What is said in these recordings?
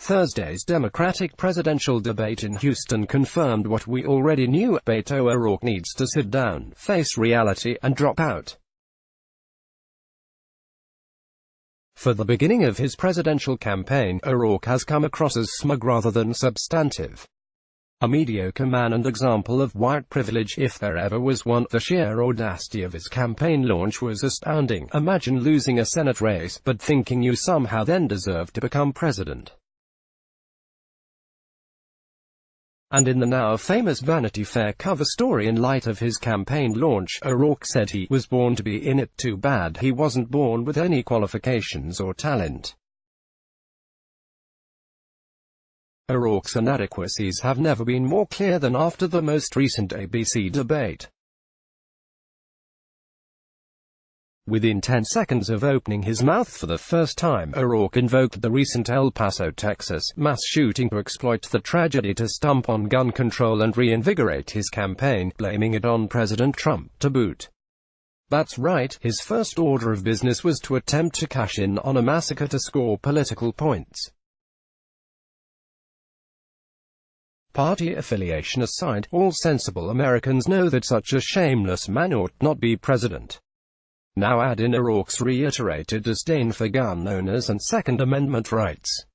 Thursday's Democratic presidential debate in Houston confirmed what we already knew: Beto O'Rourke needs to sit down, face reality, and drop out. For the beginning of his presidential campaign, O'Rourke has come across as smug rather than substantive. A mediocre man and example of white privilege, if there ever was one. The sheer audacity of his campaign launch was astounding. Imagine losing a Senate race, but thinking you somehow then deserve to become president. And in the now famous Vanity Fair cover story in light of his campaign launch, O'Rourke said he was born to be in it. Too bad he wasn't born with any qualifications or talent. O'Rourke's inadequacies have never been more clear than after the most recent A.B.C. debate. Within 10 seconds of opening his mouth for the first time, O'Rourke invoked the recent El Paso, Texas, mass shooting to exploit the tragedy to stump on gun control and reinvigorate his campaign, blaming it on President Trump, to boot. That's right, his first order of business was to attempt to cash in on a massacre to score political points. Party affiliation aside, all sensible Americans know that such a shameless man ought not be president. Now add in O'Rourke's reiterated disdain for gun owners and Second Amendment rights.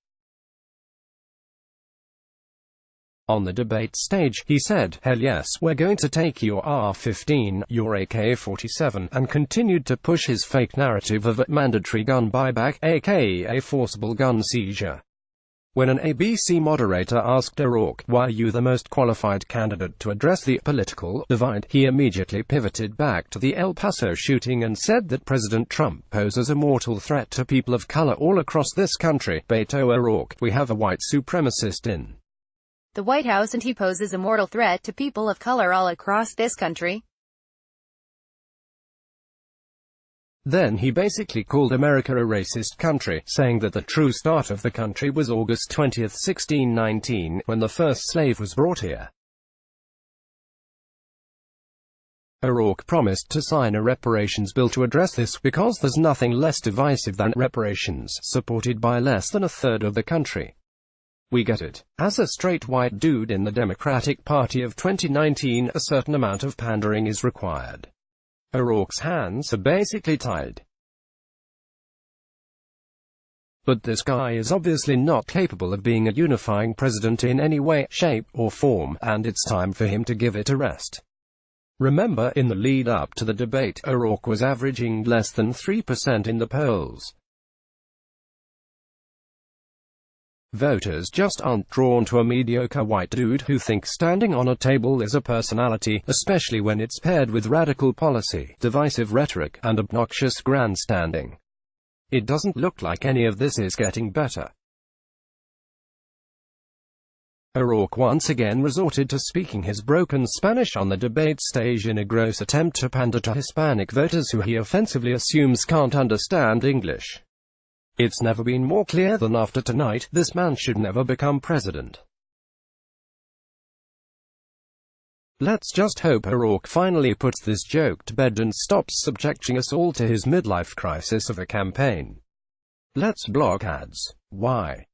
On the debate stage, he said, "Hell yes, we're going to take your AR-15, your AK-47, and continued to push his fake narrative of a mandatory gun buyback, aka forcible gun seizure." When an A.B.C. moderator asked O'Rourke, "Why are you the most qualified candidate to address the political divide?" he immediately pivoted back to the El Paso shooting and said that President Trump poses a mortal threat to people of color all across this country. Beto O'Rourke, "We have a white supremacist in the White House and he poses a mortal threat to people of color all across this country." Then he basically called America a racist country, saying that the true start of the country was August 20, 1619, when the first slave was brought here. O'Rourke promised to sign a reparations bill to address this, because there's nothing less divisive than reparations, supported by less than a third of the country. We get it. As a straight white dude in the Democratic Party of 2019, a certain amount of pandering is required. O'Rourke's hands are basically tied. But this guy is obviously not capable of being a unifying president in any way, shape, or form, and it's time for him to give it a rest. Remember, in the lead-up to the debate, O'Rourke was averaging less than 3% in the polls. Voters just aren't drawn to a mediocre white dude who thinks standing on a table is a personality, especially when it's paired with radical policy, divisive rhetoric, and obnoxious grandstanding. It doesn't look like any of this is getting better. O'Rourke once again resorted to speaking his broken Spanish on the debate stage in a gross attempt to pander to Hispanic voters who he offensively assumes can't understand English. It's never been more clear than after tonight, this man should never become president. Let's just hope O'Rourke finally puts this joke to bed and stops subjecting us all to his midlife crisis of a campaign. Let's block ads. Why?